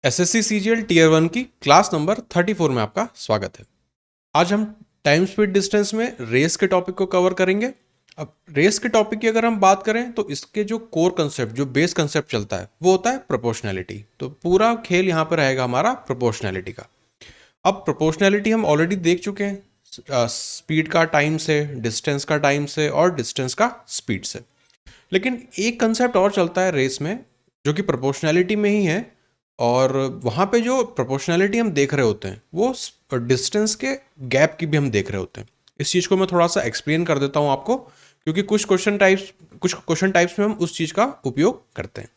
SSC CGL tier 1 की class number 34 में आपका स्वागत है। आज हम टाइम स्पीड डिस्टेंस में रेस के टॉपिक को कवर करेंगे। अब रेस के टॉपिक की अगर हम बात करें तो इसके जो कोर कंसेप्ट, जो बेस कंसेप्ट चलता है वो होता है प्रोपोर्शनैलिटी। तो पूरा खेल यहाँ पर रहेगा हमारा प्रोपोर्शनैलिटी का। अब प्रोपोर्शनैलिटी हम ऑलरेडी देख चुके हैं, स्पीड का टाइम से, डिस्टेंस का टाइम से और डिस्टेंस का स्पीड से। लेकिन एक कंसेप्ट और चलता है रेस में जो कि प्रोपोर्शनैलिटी में ही है, और वहाँ पे जो प्रोपोर्शनैलिटी हम देख रहे होते हैं वो डिस्टेंस के गैप की भी हम देख रहे होते हैं। इस चीज़ को मैं थोड़ा सा एक्सप्लेन कर देता हूँ आपको, क्योंकि कुछ क्वेश्चन टाइप्स में हम उस चीज़ का उपयोग करते हैं।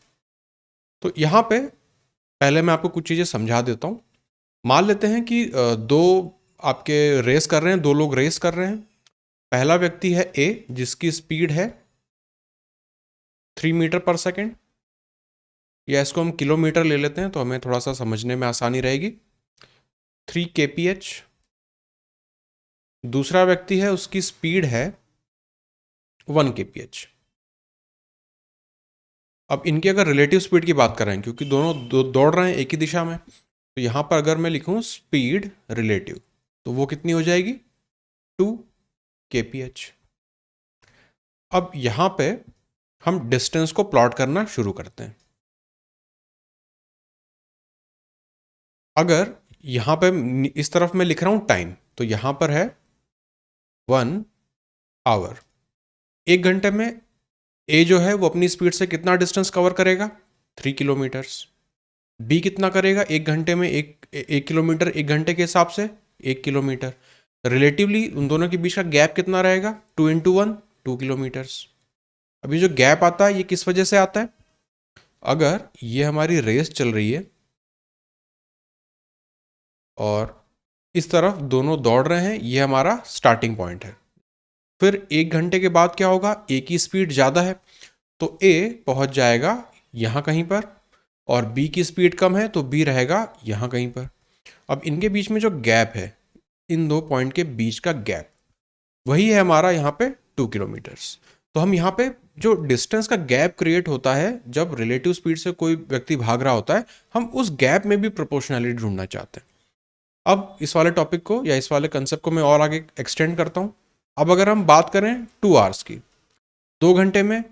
तो यहाँ पे पहले मैं आपको कुछ चीज़ें समझा देता हूँ। मान लेते हैं कि दो आपके रेस कर रहे हैं, दो लोग रेस कर रहे हैं। पहला व्यक्ति है ए, जिसकी स्पीड है 3 मीटर पर सेकेंड, या इसको हम किलोमीटर ले लेते हैं तो हमें थोड़ा सा समझने में आसानी रहेगी। 3 kph। दूसरा व्यक्ति है, उसकी स्पीड है 1 kph। अब इनकी अगर रिलेटिव स्पीड की बात करें, क्योंकि दोनों दौड़ रहे हैं एक ही दिशा में, तो यहां पर अगर मैं लिखूं स्पीड रिलेटिव तो वो कितनी हो जाएगी? 2 kph। अब यहां पे हम डिस्टेंस को प्लॉट करना शुरू करते हैं। अगर यहां पे इस तरफ मैं लिख रहा हूं टाइम, तो यहां पर है 1 आवर। 1 घंटे में ए जो है वो अपनी स्पीड से कितना डिस्टेंस कवर करेगा? 3 किलोमीटर्स। बी कितना करेगा 1 घंटे में? 1 किलोमीटर 1 घंटे के हिसाब से 1 किलोमीटर। रिलेटिवली उन दोनों के बीच का गैप कितना रहेगा? 2 × 1 2 किलोमीटर्स। अभी जो गैप आता है ये किस वजह से आता है? अगर ये हमारी रेस चल रही है और इस तरफ दोनों दौड़ रहे हैं, ये हमारा स्टार्टिंग पॉइंट है। फिर 1 घंटे के बाद क्या होगा? ए की स्पीड ज़्यादा है तो ए पहुंच जाएगा यहाँ कहीं पर, और बी की स्पीड कम है तो बी रहेगा यहाँ कहीं पर। अब इनके बीच में जो गैप है, इन दो पॉइंट के बीच का गैप, वही है हमारा यहाँ पे 2 किलोमीटर्स। तो हम यहाँ पे जो डिस्टेंस का गैप क्रिएट होता है जब रिलेटिव स्पीड से कोई व्यक्ति भाग रहा होता है, हम उस गैप में भी प्रोपोर्शनैलिटी ढूंढना चाहते हैं। अब इस वाले टॉपिक को या इस वाले कंसेप्ट को मैं और आगे एक्सटेंड करता हूँ। अब अगर हम बात करें 2 आवर्स की, 2 घंटे में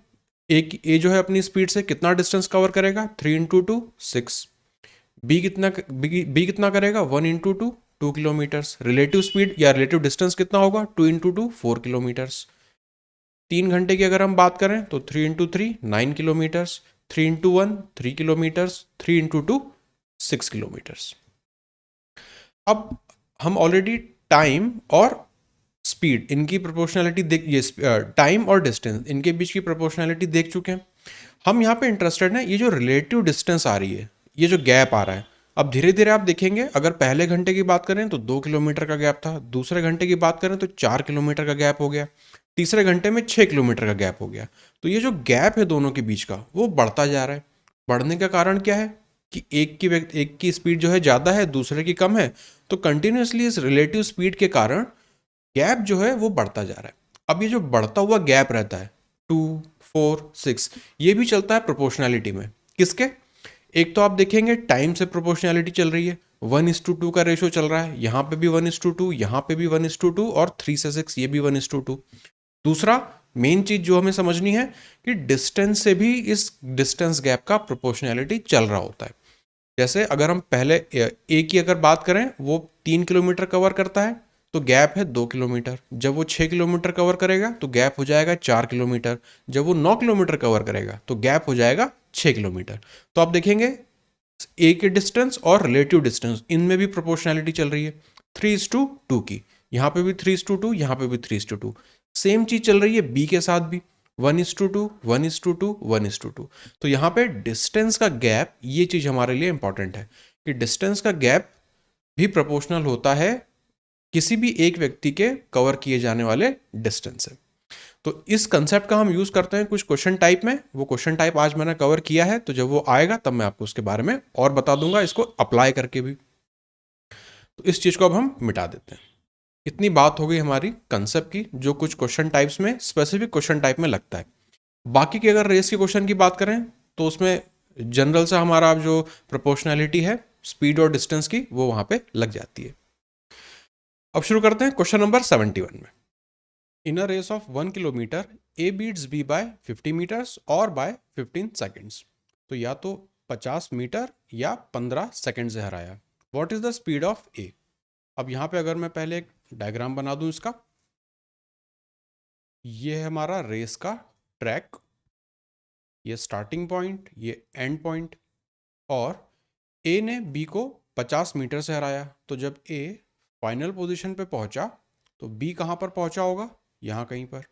एक ए जो है अपनी स्पीड से कितना डिस्टेंस कवर करेगा? 3 × 2 6। बी कितना करेगा? 1 × 2 2 किलोमीटर्स। रिलेटिव स्पीड या रिलेटिव डिस्टेंस कितना होगा? 2 × 2 4 किलोमीटर्स। 3 घंटे की अगर हम बात करें तो 3 × 3 9 किलोमीटर्स। 3 × 1 3 किलोमीटर्स। 3 × 2 6 किलोमीटर्स। अब हम ऑलरेडी टाइम और स्पीड, इनकी प्रोपोर्शनैलिटी देख, ये टाइम और डिस्टेंस इनके बीच की प्रोपोर्शनैलिटी देख चुके हैं। हम यहाँ पे इंटरेस्टेड हैं ये जो रिलेटिव डिस्टेंस आ रही है, ये जो गैप आ रहा है। अब धीरे धीरे आप देखेंगे, अगर पहले घंटे की बात करें तो 2 किलोमीटर का गैप था, दूसरे घंटे की बात करें तो 4 किलोमीटर का गैप हो गया, तीसरे घंटे में 6 किलोमीटर का गैप हो गया। तो ये जो गैप है दोनों के बीच का, वो बढ़ता जा रहा है। बढ़ने का कारण क्या है कि एक की स्पीड जो है ज़्यादा है, दूसरे की कम है, तो कंटिन्यूसली इस रिलेटिव स्पीड के कारण गैप जो है वो बढ़ता जा रहा है। अब ये जो बढ़ता हुआ गैप रहता है 2 4 6, ये भी चलता है प्रोपोर्शनैलिटी में। किसके? एक तो आप देखेंगे टाइम से प्रोपोर्शनैलिटी चल रही है, 1:2 का रेशो चल रहा है, यहाँ पे भी 1:2, यहाँ पे भी 1:2, और 3 से 6 ये भी 1:2। दूसरा मेन चीज जो हमें समझनी है कि डिस्टेंस से भी इस डिस्टेंस गैप का प्रोपोर्शनैलिटी चल रहा होता है। जैसे अगर हम पहले ए की अगर बात करें, वो 3 किलोमीटर कवर करता है तो गैप है 2 किलोमीटर। जब वो 6 किलोमीटर कवर करेगा तो गैप हो जाएगा 4 किलोमीटर। जब वो 9 किलोमीटर कवर करेगा तो गैप हो जाएगा 6 किलोमीटर। तो आप देखेंगे ए के डिस्टेंस और रिलेटिव डिस्टेंस, इनमें भी प्रोपोर्शनैलिटी चल रही है 3:2 की। यहाँ पे भी 3:2, यहाँ पे भी 3:2। सेम चीज चल रही है बी के साथ भी, 1:2 1:2 1:2। तो यहाँ पे डिस्टेंस का गैप, ये चीज हमारे लिए इंपॉर्टेंट है कि डिस्टेंस का गैप भी प्रोपोर्शनल होता है किसी भी एक व्यक्ति के कवर किए जाने वाले डिस्टेंस से। तो इस कंसेप्ट का हम यूज करते हैं कुछ क्वेश्चन टाइप में। वो क्वेश्चन टाइप आज मैंने कवर किया है, तो जब वो आएगा तब मैं आपको उसके बारे में और बता दूंगा, इसको अप्लाई करके भी। तो इस चीज को अब हम मिटा देते हैं। इतनी बात हो गई हमारी कंसेप्ट की, जो कुछ क्वेश्चन टाइप्स में, स्पेसिफिक क्वेश्चन टाइप में लगता है। बाकी की अगर रेस के क्वेश्चन की बात करें तो उसमें जनरल से हमारा जो प्रोपोर्शनैलिटी है स्पीड और डिस्टेंस की वो वहाँ पे लग जाती है। अब शुरू करते हैं क्वेश्चन नंबर 71 में। In a race of 1 kilometre A beats B by 50 metres और बाय 15 सेकेंड्स। तो या तो 50 मीटर या 15 सेकेंड से हराया। What is the speed of A? अब यहाँ पे अगर मैं पहले एक डायग्राम बना दूं इसका, ये है हमारा रेस का ट्रैक, ये स्टार्टिंग पॉइंट, ये एंड पॉइंट, और ए ने बी को 50 मीटर से हराया। तो जब ए फाइनल पोजीशन पे पहुंचा तो बी कहाँ पर पहुंचा होगा? यहाँ कहीं पर।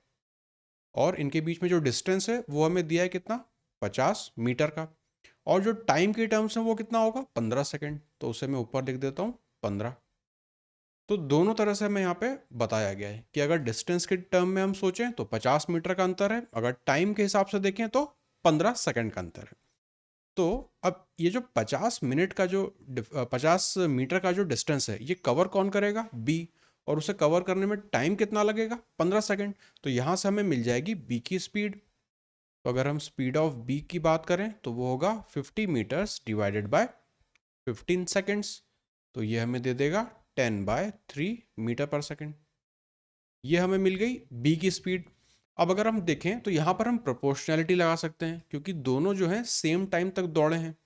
और इनके बीच में जो डिस्टेंस है वो हमें दिया है कितना? 50 मीटर का। और जो टाइम के टर्म्स हैं वो कितना होगा? 15 सेकेंड। तो उसे मैं ऊपर लिख देता हूँ 15। तो दोनों तरह से हमें यहाँ पे बताया गया है कि अगर डिस्टेंस के टर्म में हम सोचें तो 50 मीटर का अंतर है, अगर टाइम के हिसाब से देखें तो 15 सेकेंड का अंतर है। तो अब ये जो 50 मिनट का जो 50 मीटर का जो डिस्टेंस है ये कवर कौन करेगा? बी। और उसे कवर करने में टाइम कितना लगेगा? 15 सेकेंड। तो यहाँ से हमें मिल जाएगी बी की स्पीड। तो अगर हम स्पीड ऑफ बी की बात करें तो वो होगा 50 मीटर्स डिवाइडेड बाय 15 सेकेंड्स। तो ये हमें दे देगा 10/3 मीटर पर सेकेंड। ये हमें मिल गई बी की स्पीड। अब अगर हम देखें तो यहाँ पर हम प्रोपोर्शनैलिटी लगा सकते हैं क्योंकि दोनों जो हैं सेम टाइम तक दौड़े हैं।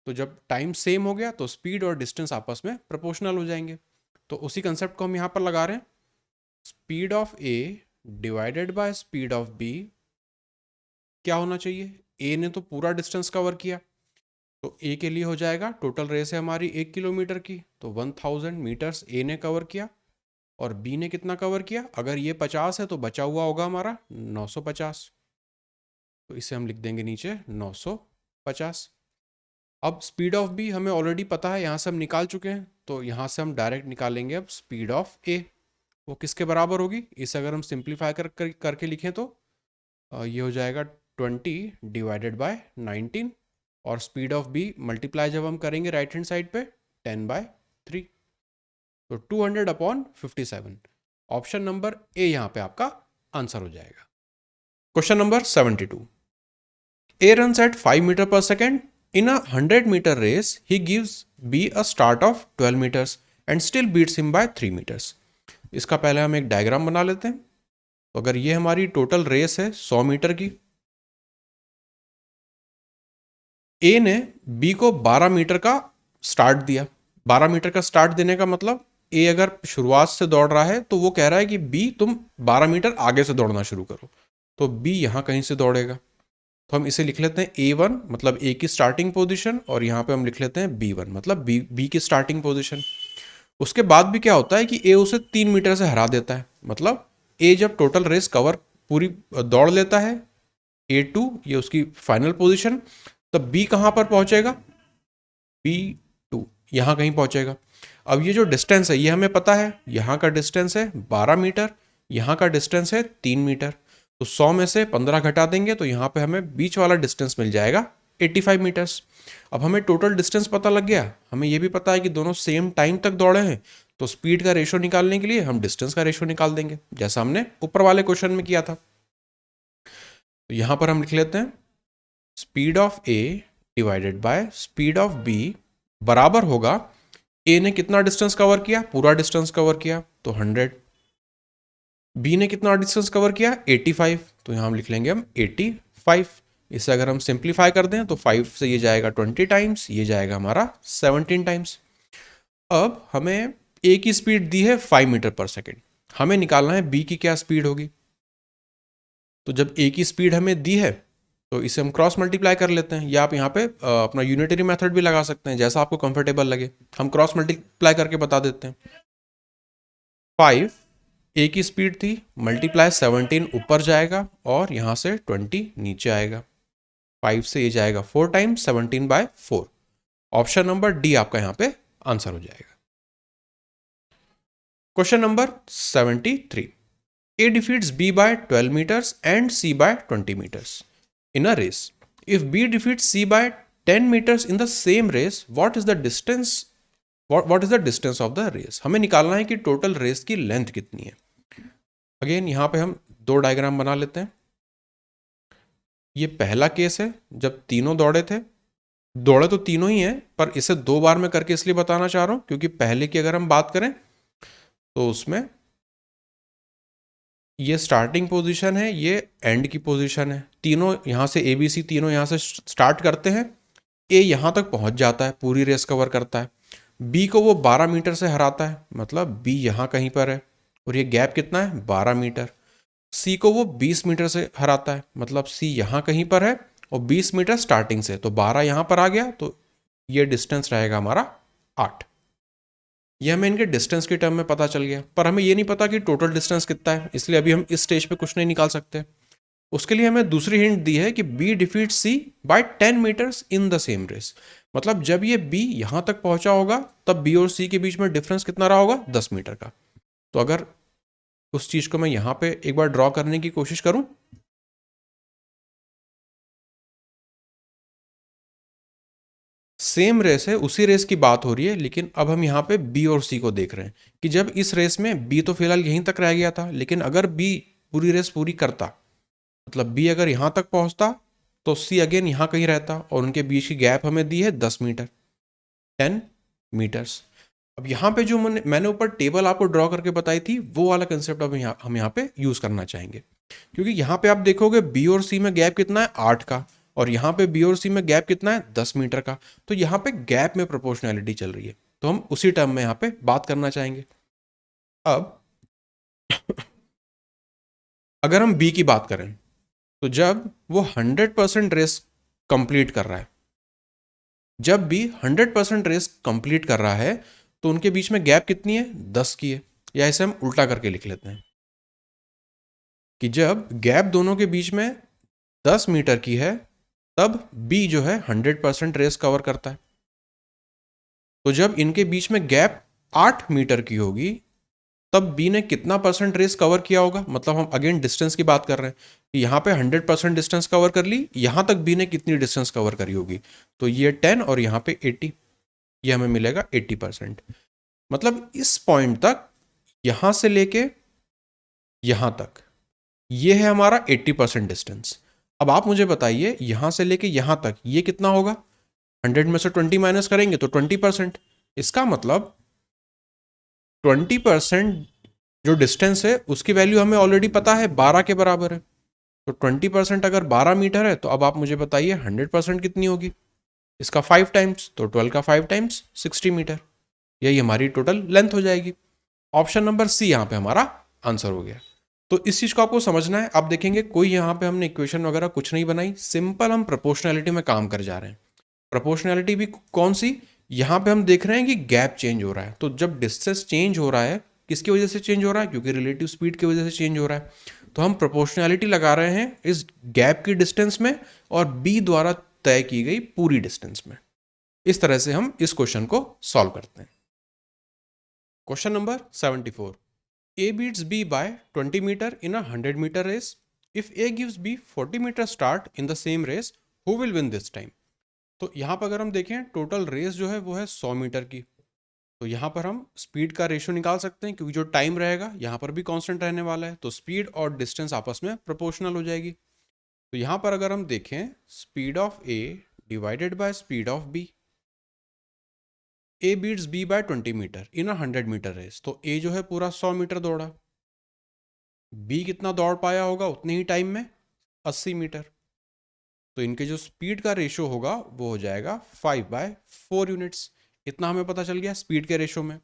तो जब टाइम सेम हो गया तो स्पीड और डिस्टेंस आपस में प्रोपोर्शनल हो जाएंगे। तो उसी कंसेप्ट को हम यहाँ पर लगा रहे हैं। Speed of A divided by speed of B क्या होना चाहिए? ए ने तो पूरा डिस्टेंस कवर किया, तो ए के लिए हो जाएगा, टोटल रेस है हमारी 1 किलोमीटर की, तो 1000 मीटर्स ए ने कवर किया। और बी ने कितना कवर किया? अगर ये 50 है तो बचा हुआ होगा हमारा 950। तो इसे हम लिख देंगे नीचे 950। अब स्पीड ऑफ बी हमें ऑलरेडी पता है, यहाँ से हम निकाल चुके हैं, तो यहाँ से हम डायरेक्ट निकालेंगे अब स्पीड ऑफ ए। वो किसके बराबर होगी? इसे अगर हम सिंप्लीफाई करके लिखें तो ये हो जाएगा 20 डिवाइडेड बाय 19। और स्पीड ऑफ बी मल्टीप्लाई जब हम करेंगे राइट हैंड साइड पे 10/3, तो 200/57। ऑप्शन नंबर ए यहाँ पे आपका आंसर हो जाएगा। Question number 72। A runs at 5 meter per second. In a 100 meter race, he gives B a start of 12 meters and still beats him by 3 meters. इसका पहले हम एक डायग्राम बना लेते हैं। तो अगर ये हमारी टोटल रेस है 100 मीटर की, A ने B को 12 मीटर का स्टार्ट दिया। 12 मीटर का स्टार्ट देने का मतलब A अगर शुरुआत से दौड़ रहा है तो वो कह रहा है कि B तुम 12 मीटर आगे से दौड़ना शुरू करो। तो B यहाँ कहीं से दौड़ेगा। तो हम इसे लिख लेते हैं A1 मतलब A की स्टार्टिंग पोजीशन, और यहाँ पे हम लिख लेते हैं B1 मतलब B की स्टार्टिंग पोजीशन। उसके बाद भी क्या होता है कि A उसे 3 मीटर से हरा देता है। मतलब A जब टोटल रेस कवर पूरी दौड़ लेता है, A2 ये उसकी फाइनल पोजीशन, तब B कहाँ पर पहुंचेगा? B2 यहाँ कहीं पहुंचेगा। अब ये जो डिस्टेंस है ये हमें पता है, यहाँ का डिस्टेंस है 12 मीटर, यहाँ का डिस्टेंस है 3 मीटर। तो 100 में से 15 घटा देंगे तो यहाँ पे हमें बीच वाला डिस्टेंस मिल जाएगा 85 मीटर्स। अब हमें टोटल डिस्टेंस पता लग गया, हमें ये भी पता है कि दोनों सेम टाइम तक दौड़े हैं। तो स्पीड का रेशो निकालने के लिए हम डिस्टेंस का रेशो निकाल देंगे, जैसा हमने ऊपर वाले क्वेश्चन में किया था। तो यहाँ पर हम लिख लेते हैं speed of A divided by speed of B बराबर होगा, ए ने कितना डिस्टेंस कवर किया? पूरा डिस्टेंस कवर किया, तो 100। बी ने कितना डिस्टेंस कवर किया? 85, तो यहाँ हम लिख लेंगे हम 85। इसे अगर हम सिंप्लीफाई कर दें तो 5 से ये जाएगा 20 टाइम्स, ये जाएगा हमारा 17 टाइम्स। अब हमें ए की स्पीड दी है 5 मीटर पर सेकेंड, हमें निकालना है बी की क्या स्पीड होगी। तो जब ए की स्पीड हमें दी है तो इसे हम क्रॉस मल्टीप्लाई कर लेते हैं, या आप यहाँ पे अपना यूनिटरी मेथड भी लगा सकते हैं, जैसा आपको कंफर्टेबल लगे। हम क्रॉस मल्टीप्लाई करके बता देते हैं। 5 ए की स्पीड थी, मल्टीप्लाई 17 ऊपर जाएगा और यहाँ से 20 नीचे आएगा। 5 से ये जाएगा 4 टाइम्स, 17/4। ऑप्शन नंबर डी आपका यहाँ पे आंसर हो जाएगा। Question number 73। A defeats B by 12 meters and C by 20 meters in a race. If B defeats C by 10 meters in the same race, what is the distance? What is the distance of the race? हमें निकालना है कि total race की length कितनी है। Again यहाँ पे हम दो डायग्राम बना लेते हैं। ये पहला केस है जब तीनों दौड़े थे, दौड़े तो तीनों ही हैं, पर इसे 2 बार में करके इसलिए बताना चाह रहा हूं क्योंकि पहले की अगर हम बात करें तो उसमें ये स्टार्टिंग पोजीशन है, ये एंड की पोजीशन है। तीनों यहाँ से ABC तीनों यहाँ से स्टार्ट करते हैं। ए यहाँ तक पहुँच जाता है, पूरी रेस कवर करता है। बी को वो 12 मीटर से हराता है, मतलब बी यहाँ कहीं पर है और ये गैप कितना है 12 मीटर। सी को वो 20 मीटर से हराता है, मतलब सी यहाँ कहीं पर है और 20 मीटर स्टार्टिंग से, तो 12 यहाँ पर आ गया, तो ये डिस्टेंस रहेगा हमारा 8। ये हमें इनके डिस्टेंस के टर्म में पता चल गया, पर हमें ये नहीं पता कि टोटल डिस्टेंस कितना है, इसलिए अभी हम इस स्टेज पे कुछ नहीं निकाल सकते। उसके लिए हमें दूसरी हिंट दी है कि B defeat C by 10 metres in the same race. मतलब जब ये बी यहां तक पहुंचा होगा तब बी और सी के बीच में डिफरेंस कितना रहा होगा 10 मीटर का। तो अगर उस चीज को मैं यहां पे एक बार ड्रॉ करने की कोशिश करूं, सेम रेस है, उसी रेस की बात हो रही है, लेकिन अब हम यहाँ पे बी और सी को देख रहे हैं कि जब इस रेस में बी तो फिलहाल यहीं तक रह गया था, लेकिन अगर बी पूरी रेस पूरी करता, मतलब बी अगर यहाँ तक पहुँचता तो सी अगेन यहाँ कहीं रहता और उनके बीच की गैप हमें दी है 10 मीटर, 10 मीटर्स। अब यहाँ पे जो मैंने ऊपर टेबल आपको ड्रॉ करके बताई थी, वो वाला कंसेप्ट अब हम यहाँ पे यूज़ करना चाहेंगे, क्योंकि यहाँ पे आप देखोगे बी और सी में गैप कितना है 8 का, और यहाँ पे बी और सी में गैप कितना है 10 मीटर का। तो यहाँ पे गैप में प्रोपोर्शनैलिटी चल रही है, तो हम उसी टर्म में यहाँ पे बात करना चाहेंगे। अब अगर हम बी की बात करें तो जब वो 100% रेस कंप्लीट कर रहा है, जब भी 100% रेस कंप्लीट कर रहा है तो उनके बीच में गैप कितनी है 10 की है, या इसे हम उल्टा करके लिख लेते हैं कि जब गैप दोनों के बीच में 10 मीटर की है तब बी जो है 100% रेस कवर करता है। तो जब इनके बीच में गैप 8 मीटर की होगी तब बी ने कितना परसेंट रेस कवर किया होगा, मतलब हम अगेन डिस्टेंस की बात कर रहे हैं कि यहाँ पे 100% डिस्टेंस कवर कर ली, यहाँ तक बी ने कितनी डिस्टेंस कवर करी होगी, तो ये 10 और यहाँ पे 80, ये हमें मिलेगा 80%। मतलब इस पॉइंट तक, यहाँ से लेके यहाँ तक, ये है हमारा 80% डिस्टेंस। अब आप मुझे बताइए यहाँ से लेके यहाँ तक ये कितना होगा, 100 में से 20 माइनस करेंगे तो 20%। इसका मतलब 20% जो डिस्टेंस है उसकी वैल्यू हमें ऑलरेडी पता है 12 के बराबर है। तो 20% अगर 12 मीटर है तो अब आप मुझे बताइए 100% कितनी होगी, इसका 5 टाइम्स, तो 12 का 5 टाइम्स 60 मीटर, यही हमारी टोटल लेंथ हो जाएगी। ऑप्शन नंबर सी यहाँ पे हमारा आंसर हो गया। तो इस चीज़ को आपको समझना है। आप देखेंगे कोई यहाँ पे हमने इक्वेशन वगैरह कुछ नहीं बनाई, सिंपल हम प्रोपोर्शनैलिटी में काम कर जा रहे हैं। प्रोपोर्शनैलिटी भी कौन सी, यहाँ पे हम देख रहे हैं कि गैप चेंज हो रहा है, तो जब डिस्टेंस चेंज हो रहा है किसकी वजह से चेंज हो रहा है, क्योंकि रिलेटिव स्पीड की वजह से चेंज हो रहा है, तो हम प्रोपोर्शनैलिटी लगा रहे हैं इस गैप की डिस्टेंस में और बी द्वारा तय की गई पूरी डिस्टेंस में। इस तरह से हम इस क्वेश्चन को सॉल्व करते हैं। Question number 74, A beats B by 20 meter in a 100 meter race. If A gives B 40 meter start in the same race, who will win this time? तो यहाँ पर अगर हम देखें टोटल रेस जो है वो है 100 मीटर की, तो यहाँ पर हम स्पीड का रेशियो निकाल सकते हैं क्योंकि जो टाइम रहेगा यहाँ पर भी कांस्टेंट रहने वाला है, तो स्पीड और डिस्टेंस आपस में प्रोपोर्शनल हो जाएगी। तो यहाँ पर अगर हम देखें speed of A divided by speed of B, A beats B by 20 metre in 100 metre race, तो ए जो है पूरा 100 मीटर दौड़ा, बी कितना दौड़ पाया होगा उतने ही टाइम में 80 मीटर, तो इनके जो स्पीड का रेशियो होगा वो हो जाएगा 5/4 यूनिट्स। इतना हमें पता चल गया स्पीड के रेशियो में।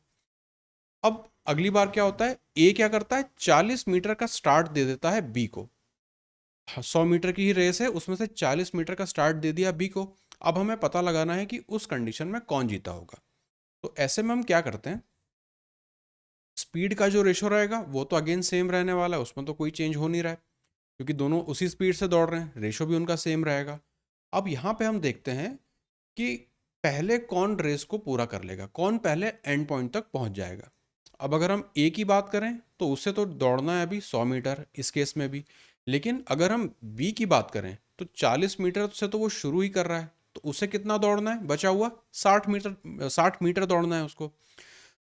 अब अगली बार क्या होता है, ए क्या करता है 40 मीटर का स्टार्ट दे देता है बी को, 100 मीटर की ही रेस है उसमें से 40 मीटर का स्टार्ट दे दिया बी को। अब हमें पता लगाना है कि उस कंडीशन में कौन जीता होगा। तो ऐसे में हम क्या करते हैं, स्पीड का जो रेशो रहेगा वो तो अगेन सेम रहने वाला है, उसमें तो कोई चेंज हो नहीं रहा है क्योंकि दोनों उसी स्पीड से दौड़ रहे हैं, रेशो भी उनका सेम रहेगा। अब यहाँ पे हम देखते हैं कि पहले कौन रेस को पूरा कर लेगा, कौन पहले एंड पॉइंट तक पहुँच जाएगा। अब अगर हम ए की बात करें तो उससे तो दौड़ना है अभी 100 मीटर इस केस में भी, लेकिन अगर हम बी की बात करें तो 40 मीटर से तो वो शुरू ही कर रहा है, तो उसे कितना दौड़ना है, बचा हुआ 60 मीटर दौड़ना है उसको।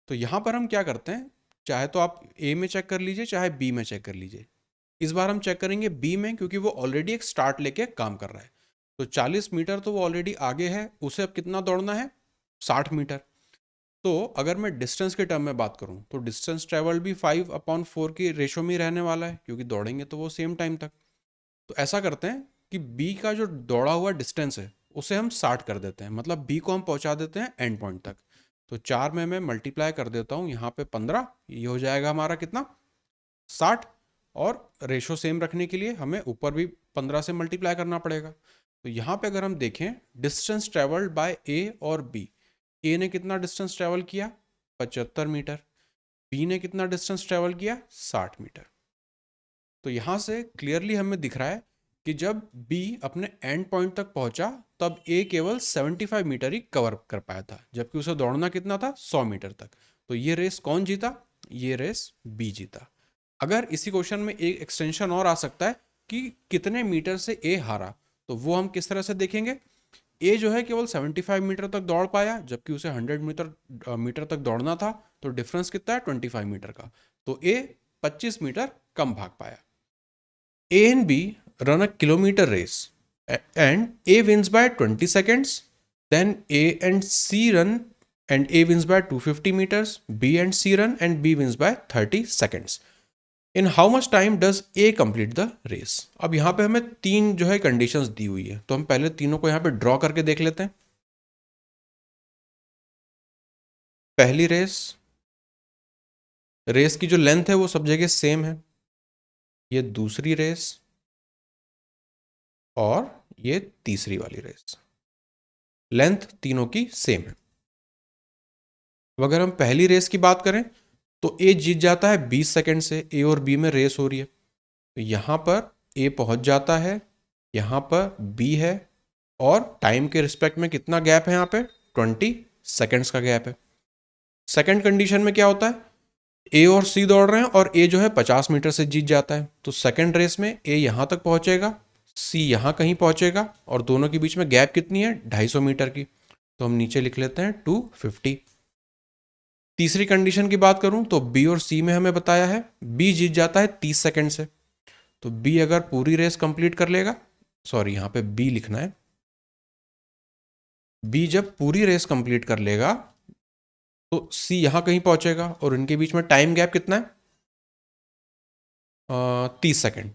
तो यहाँ पर हम क्या करते हैं, चाहे तो आप ए में चेक कर लीजिए चाहे बी में चेक कर लीजिए। इस बार हम चेक करेंगे बी में क्योंकि वो ऑलरेडी एक स्टार्ट लेके काम कर रहा है। तो 40 मीटर तो वो ऑलरेडी आगे है, उसे अब कितना दौड़ना है, 60 मीटर। तो अगर मैं डिस्टेंस के टर्म में बात करूं तो डिस्टेंस ट्रेवल भी 5/4 की रेशो में ही रहने वाला है, क्योंकि दौड़ेंगे तो वो सेम टाइम तक। तो ऐसा करते हैं कि बी का जो दौड़ा हुआ डिस्टेंस है उसे हम 60 कर देते हैं, मतलब बी को हम पहुंचा देते हैं एंड पॉइंट तक। तो 4 में मैं मल्टीप्लाई कर देता हूँ यहाँ पे 15, ये हो जाएगा हमारा कितना, 60। और रेशो सेम रखने के लिए हमें ऊपर भी 15 से मल्टीप्लाई करना पड़ेगा। तो यहाँ पे अगर हम देखें डिस्टेंस ट्रेवल्ड बाय ए और बी, ए ने कितना डिस्टेंस ट्रेवल किया, 75 मीटर, बी ने कितना डिस्टेंस ट्रेवल किया, 60 मीटर। तो यहाँ से क्लियरली हमें दिख रहा है कि जब बी अपने एंड पॉइंट तक पहुंचा तब ए केवल 75 मीटर ही कवर कर पाया था, जबकि उसे दौड़ना कितना था, 100 मीटर तक। तो ये रेस कौन जीता, ये रेस बी जीता। अगर इसी क्वेश्चन में एक एक्सटेंशन और आ सकता है कि कितने मीटर से ए हारा, तो वो हम किस तरह से देखेंगे। ए जो है केवल 75 मीटर तक दौड़ पाया, जबकि उसे 100 मीटर तक दौड़ना था, तो डिफरेंस कितना है, 25 मीटर का। तो ए 25 मीटर कम भाग पाया। A and B run a kilometer race and A wins by 20 seconds. Then A and C run and A wins by 250 meters. B and C run and B wins by 30 seconds. In how much time does A complete the race? अब यहाँ पे हमें तीन जो है conditions दी हुई है, तो हम पहले तीनों को यहाँ पे ड्रॉ करके देख लेते हैं। पहली रेस की जो लेंथ है वो सब जगह सेम है। ये दूसरी रेस और ये तीसरी वाली रेस, लेंथ तीनों की सेम है। अब अगर हम पहली रेस की बात करें तो ए जीत जाता है 20 सेकंड से, ए और बी में रेस हो रही है। तो यहां पर ए पहुंच जाता है, यहां पर बी है, और टाइम के रिस्पेक्ट में कितना गैप है, यहाँ पे 20 सेकंड्स का गैप है। सेकंड कंडीशन में क्या होता है, ए और सी दौड़ रहे हैं और ए जो है 50 मीटर से जीत जाता है। तो सेकंड रेस में ए यहां तक पहुंचेगा, सी यहां कहीं पहुंचेगा, और दोनों के बीच में गैप कितनी है, 250 मीटर की। तो हम नीचे लिख लेते हैं 250। तीसरी कंडीशन की बात करूं तो बी और सी में हमें बताया है बी जीत जाता है 30 सेकंड से। तो बी अगर पूरी रेस कंप्लीट कर लेगा, सॉरी यहां पे बी लिखना है, बी जब पूरी रेस कंप्लीट कर लेगा तो सी यहां कहीं पहुंचेगा, और इनके बीच में टाइम गैप कितना है, 30 सेकंड।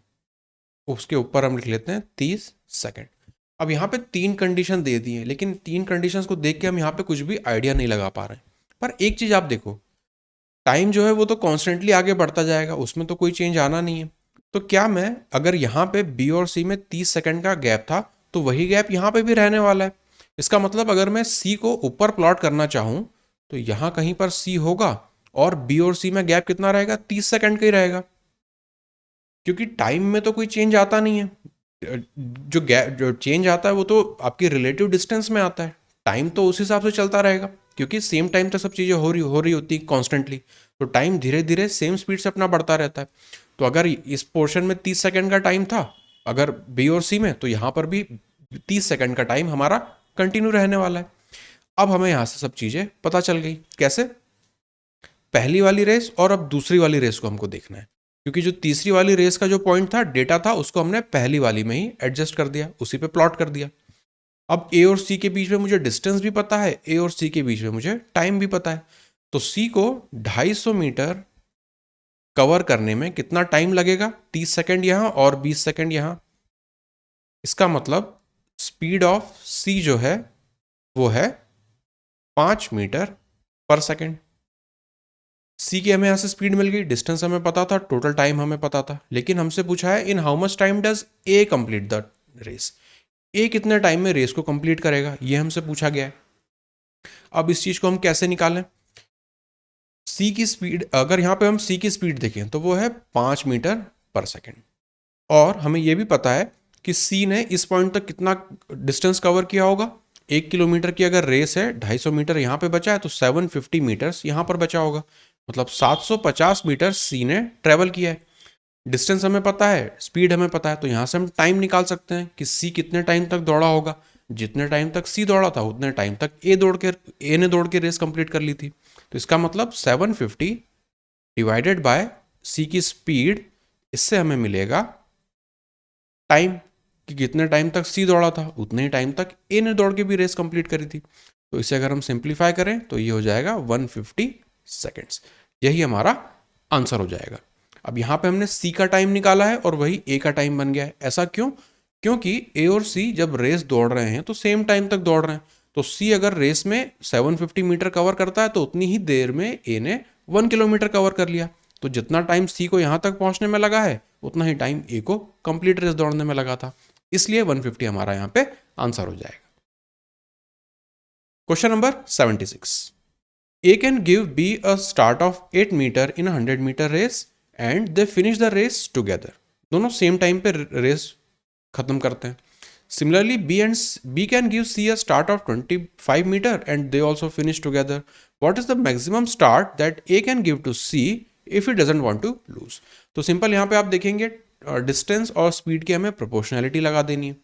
उसके ऊपर हम लिख लेते हैं 30 सेकंड। अब यहाँ पे तीन कंडीशन दे दी है, लेकिन तीन कंडीशंस को देख के हम यहाँ पे कुछ भी आइडिया नहीं लगा पा रहे हैं। पर एक चीज आप देखो, टाइम जो है वो तो कॉन्स्टेंटली आगे बढ़ता जाएगा, उसमें तो कोई चेंज आना नहीं है। तो क्या मैं अगर यहाँ पे बी और सी में 30 सेकंड का गैप था तो वही गैप यहाँ पे भी रहने वाला है। इसका मतलब अगर मैं सी को ऊपर प्लॉट करना चाहूँ तो यहाँ कहीं पर सी होगा, और बी और सी में गैप कितना रहेगा, 30 सेकंड का ही रहेगा, क्योंकि टाइम में तो कोई चेंज आता नहीं है। जो गैप जो चेंज आता है वो तो आपकी रिलेटिव डिस्टेंस में आता है, टाइम तो उस हिसाब से चलता रहेगा, क्योंकि सेम टाइम तक सब चीज़ें हो रही होती कॉन्स्टेंटली। तो टाइम धीरे धीरे सेम स्पीड से अपना बढ़ता रहता है। तो अगर इस पोर्शन में 30 सेकंड का टाइम था अगर बी और सी में, तो यहाँ पर भी 30 सेकंड का टाइम हमारा कंटिन्यू रहने वाला है। अब हमें यहाँ से सब चीज़ें पता चल गई, कैसे, पहली वाली रेस और अब दूसरी वाली रेस को हमको देखना है, क्योंकि जो तीसरी वाली रेस का जो पॉइंट था, डेटा था, उसको हमने पहली वाली में ही एडजस्ट कर दिया, उसी पे प्लॉट कर दिया। अब ए और सी के बीच में मुझे डिस्टेंस भी पता है, ए और सी के बीच में मुझे टाइम भी पता है। तो सी को 250 मीटर कवर करने में कितना टाइम लगेगा, 30 सेकंड यहां और 20 सेकंड यहां। इसका मतलब स्पीड ऑफ सी जो है वो है 5 मीटर पर सेकंड। सी की हमें यहां से स्पीड मिल गई, डिस्टेंस हमें पता था, टोटल टाइम हमें पता था, लेकिन हमसे पूछा है in how much time does A complete the race, A कितने टाइम में रेस को कंप्लीट करेगा, ये हमसे पूछा गया है। अब इस चीज को हम कैसे निकालें, सी की स्पीड, अगर यहां पे हम सी की स्पीड देखें तो वो है 5 मीटर पर सेकेंड, और हमें यह भी पता है कि सी ने इस पॉइंट तक कितना डिस्टेंस कवर किया होगा। 1 किलोमीटर की अगर रेस है, 250 मीटर यहाँ पे बचा है, तो 750 मीटर्स यहाँ पर बचा होगा, मतलब 750 मीटर सी ने ट्रेवल किया है। डिस्टेंस हमें पता है, स्पीड हमें पता है, तो यहाँ से हम टाइम निकाल सकते हैं कि सी कितने टाइम तक दौड़ा होगा। जितने टाइम तक सी दौड़ा था उतने टाइम तक ए ने दौड़ के रेस कंप्लीट कर ली थी। तो इसका मतलब 750 डिवाइडेड बाय सी की स्पीड, इससे हमें मिलेगा टाइम कि कितने टाइम तक सी दौड़ा था, उतने ही टाइम तक ए ने दौड़ के भी रेस कंप्लीट करी थी। तो इसे अगर हम सिंप्लीफाई करें तो ये हो जाएगा 150 सेकेंड्स। यही हमारा आंसर हो जाएगा। अब यहाँ पे हमने सी का टाइम निकाला है और वही ए का टाइम बन गया है। ऐसा क्यों? क्योंकि ए और सी जब रेस दौड़ रहे हैं तो सेम टाइम तक दौड़ रहे हैं। तो सी अगर रेस में 750 मीटर कवर करता है तो उतनी ही देर में ए ने 1 किलोमीटर कवर कर लिया। तो जितना टाइम सी को यहाँ तक पहुँचने में लगा है उतना ही टाइम ए को कंप्लीट रेस दौड़ने में लगा था। इसलिए 150 हमारा यहाँ पे आंसर हो जाएगा। Question number 76। A can give B a start of 8 meter in a 100 meter race and they finish the race together. दोनों सेम टाइम पे रेस खत्म करते हैं। Similarly, B can give C a start of 25 meter and they also finish together. What is the maximum start that A can give to C if he doesn't want to lose? तो simple यहाँ पे आप देखेंगे distance और speed की हमें proportionality लगा देनी है।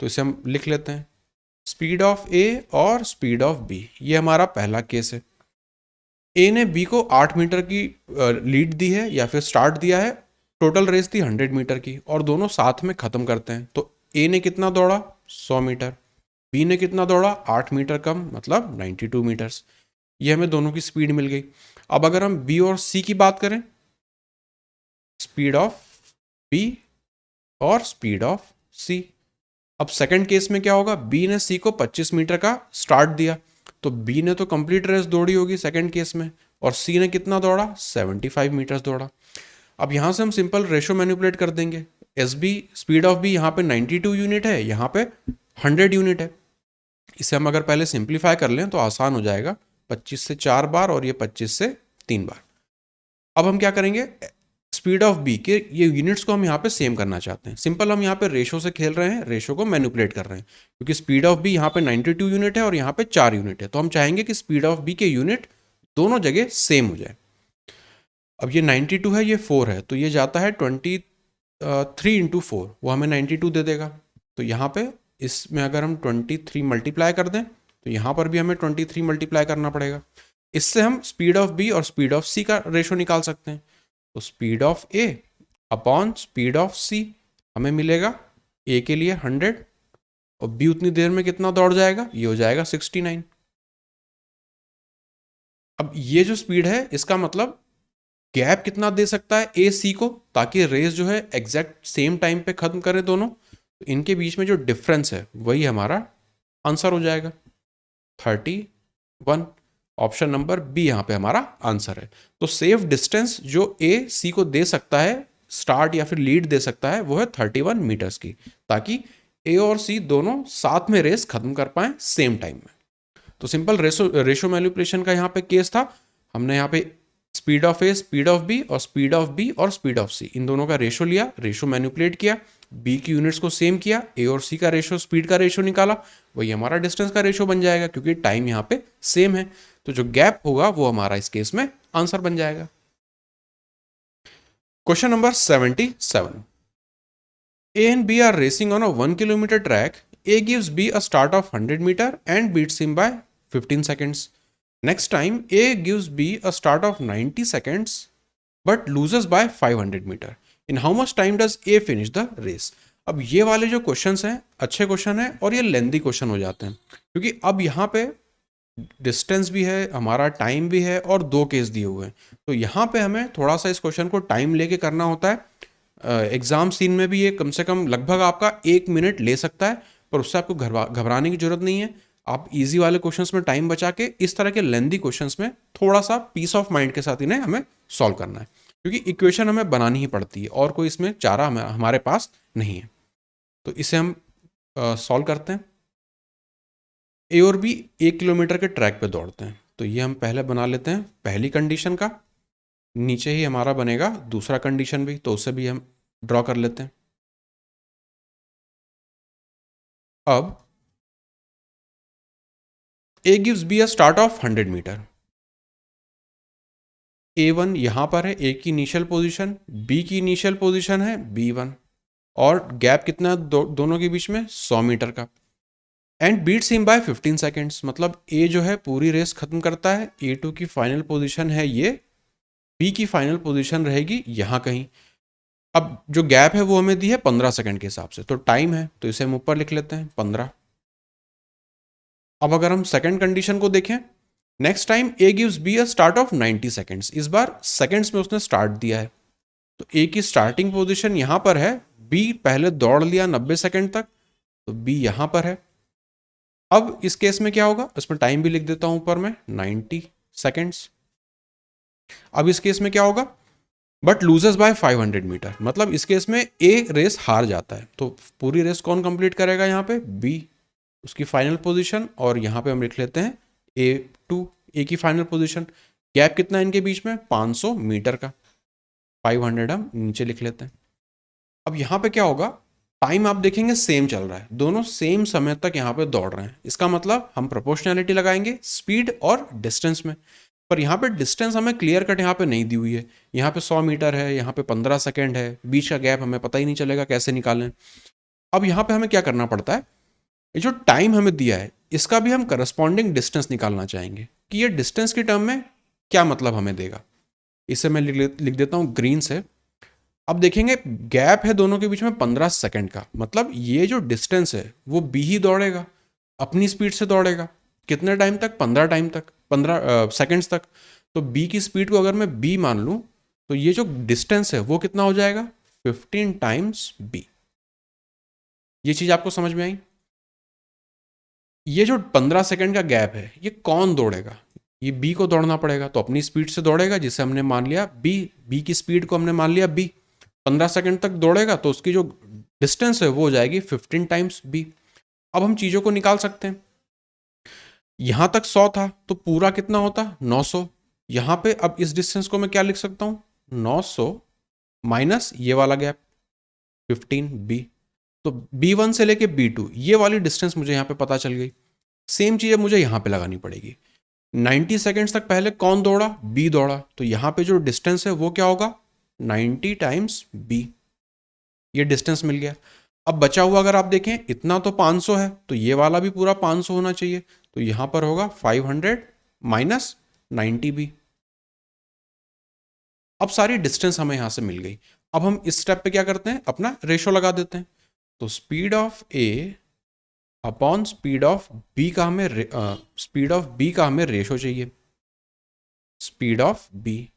तो इसे हम लिख लेते हैं, स्पीड ऑफ ए और स्पीड ऑफ बी। ये हमारा पहला केस है। ए ने बी को 8 मीटर की लीड दी है या फिर स्टार्ट दिया है। टोटल रेस थी 100 मीटर की और दोनों साथ में ख़त्म करते हैं। तो ए ने कितना दौड़ा? 100 मीटर। बी ने कितना दौड़ा? 8 मीटर कम, मतलब 92 मीटर्स। ये हमें दोनों की स्पीड मिल गई। अब अगर हम बी और सी की बात करें, स्पीड ऑफ बी और स्पीड ऑफ सी। अब सेकंड केस में क्या होगा? बी ने सी को 25 मीटर का स्टार्ट दिया, तो बी ने तो कंप्लीट रेस दौड़ी होगी सेकंड केस में, और सी ने कितना दौड़ा? 75 मीटर्स दौड़ा। अब यहाँ से हम सिंपल रेशो मैनिपुलेट कर देंगे। As B speed of B यहाँ पे 92 यूनिट है, यहाँ पे 100 यूनिट है। इसे हम अगर पहले सिंप्लीफाई कर लें तो आसान हो जाएगा। 25 से 4 बार और ये 25 से 3 बार। अब हम क्या करेंगे? स्पीड ऑफ बी के ये यूनिट्स को हम यहाँ पे सेम करना चाहते हैं। सिंपल हम यहाँ पे रेशो से खेल रहे हैं, रेशो को मैनिपुलेट कर रहे हैं, क्योंकि स्पीड ऑफ बी यहाँ पे 92 यूनिट है और यहाँ पे 4 यूनिट है। तो हम चाहेंगे कि स्पीड ऑफ बी के यूनिट दोनों जगह सेम हो जाए। अब ये 92 है, ये 4 है, तो ये जाता है 23 इंटू 4, वो हमें 92 दे देगा। तो यहाँ पे इसमें अगर हम 23 मल्टीप्लाई कर दें तो यहाँ पर भी हमें 23 मल्टीप्लाई करना पड़ेगा। इससे हम स्पीड ऑफ बी और स्पीड ऑफ सी का रेशो निकाल सकते हैं। तो speed of A upon speed of C हमें मिलेगा, ए के लिए 100 और बी उतनी देर में कितना दौड़ जाएगा? ये हो जाएगा 69। अब ये जो स्पीड है इसका मतलब गैप कितना दे सकता है ए सी को, ताकि रेस जो है एग्जैक्ट सेम टाइम पे खत्म करें दोनों। तो इनके बीच में जो डिफरेंस है वही हमारा आंसर हो जाएगा 31। ऑप्शन नंबर बी यहाँ पे हमारा आंसर है। तो सेफ डिस्टेंस जो ए सी को दे सकता है, स्टार्ट या फिर लीड दे सकता है, वो है 31 मीटर्स की, ताकि ए और सी दोनों साथ में रेस खत्म कर पाए सेम टाइम में। तो सिंपल रेशो मैनिपुलेशन का यहाँ पे केस था। हमने यहाँ पे speed of A, speed of B और स्पीड ऑफ बी और स्पीड ऑफ सी, इन दोनों का रेशो लिया, रेशो मैनिपुलेट किया, बी की यूनिट्स को सेम किया, ए और सी का रेशो, स्पीड का रेशो निकाला, वही हमारा डिस्टेंस का रेशो बन जाएगा, क्योंकि टाइम यहाँ पे सेम है। तो जो गैप होगा वो हमारा इस केस में आंसर बन जाएगा। Question number 77। A and B are racing on a 1 kilometer track. A gives B a start of 100 meter and beats him by 15 seconds. Next time A gives B a start of 90 seconds but loses by 500 meter. In how much time does A finish the race? अब ये वाले जो questions हैं अच्छे question हैं और ये lengthy question हो जाते हैं, क्योंकि अब यहाँ पे डिस्टेंस भी है, हमारा टाइम भी है और दो केस दिए हुए हैं। तो यहाँ पे हमें थोड़ा सा इस क्वेश्चन को टाइम लेके करना होता है। एग्जाम सीन में भी ये कम से कम लगभग आपका 1 मिनट ले सकता है, पर उससे आपको घबराने की जरूरत नहीं है। आप इजी वाले क्वेश्चंस में टाइम बचा के इस तरह के लेंदी क्वेश्चंस में थोड़ा सा पीस ऑफ माइंड के साथ इन्हें हमें सॉल्व करना है, क्योंकि इक्वेशन हमें बनानी ही पड़ती है और कोई इसमें चारा हमारे पास नहीं है। तो इसे हम सॉल्व करते हैं। ए और बी 1 किलोमीटर के ट्रैक पे दौड़ते हैं, तो ये हम पहले बना लेते हैं पहली कंडीशन का। नीचे ही हमारा बनेगा दूसरा कंडीशन भी, तो उसे भी हम ड्रॉ कर लेते हैं। अब A gives B a start of 100 metre. A1 यहां पर है, ए की इनिशियल पोजीशन, बी की इनिशियल पोजीशन है B1, और गैप कितना है दोनों के बीच में? 100 मीटर का। And beats him by 15 seconds, मतलब ए जो है पूरी रेस खत्म करता है। A2 की फाइनल पोजीशन है ये, बी की फाइनल पोजीशन रहेगी यहाँ कहीं। अब जो गैप है वो हमें दी है 15 सेकंड के हिसाब से, तो टाइम है तो इसे हम ऊपर लिख लेते हैं 15। अब अगर हम सेकंड कंडीशन को देखें, next time A gives B a start of 90 seconds, इस बार सेकंड्स में उसने स्टार्ट दिया है, तो ए की स्टार्टिंग पोजीशन यहां पर है, बी पहले दौड़ लिया 90 सेकंड तक, तो बी यहां पर है। अब इस केस में क्या होगा, इसमें टाइम भी लिख देता हूं ऊपर में 90 सेकंड्स। अब इस केस में क्या होगा, बट लूजेस बाय 500 मीटर, मतलब इस केस में ए रेस हार जाता है, तो पूरी रेस कौन कंप्लीट करेगा, यहाँ पे बी, उसकी फाइनल पोजीशन, और यहाँ पे हम लिख लेते हैं A2, ए की फाइनल पोजीशन। गैप कितना है इनके बीच में, 500 मीटर का, 500 हम नीचे लिख लेते हैं। अब यहाँ पे क्या होगा, टाइम आप देखेंगे सेम चल रहा है, दोनों सेम समय तक यहाँ पे दौड़ रहे हैं, इसका मतलब हम प्रोपोर्शनैलिटी लगाएंगे स्पीड और डिस्टेंस में। पर यहाँ पे डिस्टेंस हमें क्लियर कट यहाँ पे नहीं दी हुई है, यहाँ पे 100 मीटर है, यहाँ पे 15 सेकेंड है, बीच का गैप हमें पता ही नहीं चलेगा कैसे निकालें। अब यहाँ पे हमें क्या करना पड़ता है, ये जो टाइम हमें दिया है इसका भी हम करस्पॉन्डिंग डिस्टेंस निकालना चाहेंगे कि ये डिस्टेंस की टर्म में क्या मतलब हमें देगा। इसे मैं लिख देता हूँ ग्रीन से। अब देखेंगे गैप है दोनों के बीच में 15 सेकंड का, मतलब ये जो डिस्टेंस है वो बी ही दौड़ेगा, अपनी स्पीड से दौड़ेगा, कितने टाइम तक, 15 टाइम तक, 15 सेकंड्स तक। तो बी की स्पीड को अगर मैं बी मान लूँ तो ये जो डिस्टेंस है वो कितना हो जाएगा, 15 टाइम्स बी। ये चीज़ आपको समझ में आई। ये जो 15 सेकंड का गैप है ये कौन दौड़ेगा, ये बी को दौड़ना पड़ेगा, तो अपनी स्पीड से दौड़ेगा जिसे हमने मान लिया बी की स्पीड को हमने मान लिया बी, 15 सेकंड तक दौड़ेगा तो उसकी जो डिस्टेंस है वो हो जाएगी 15 टाइम्स बी। अब हम चीज़ों को निकाल सकते हैं, यहां तक 100 था तो पूरा कितना होता, 900। यहां पे अब इस डिस्टेंस को मैं क्या लिख सकता हूं, 900 माइनस ये वाला गैप 15 बी, तो B1 से लेके B2 ये वाली डिस्टेंस मुझे यहाँ पे पता चल गई। सेम चीज़ मुझे यहाँ पे लगानी पड़ेगी, 90 सेकेंड्स तक पहले कौन दौड़ा, B दौड़ा, तो यहाँ पे जो डिस्टेंस है वो क्या होगा, 90 टाइम्स B, ये डिस्टेंस मिल गया। अब बचा हुआ अगर आप देखें इतना तो 500 है, तो ये वाला भी पूरा 500 होना चाहिए, तो यहाँ पर होगा 500 माइनस 90B। अब सारी डिस्टेंस हमें यहाँ से मिल गई। अब हम इस स्टेप पे क्या करते हैं, अपना रेशो लगा देते हैं, तो speed of A upon speed of B का हमें स्पीड ऑफ बी का हमें रेशो चाहिए, स्पीड ऑफ बी,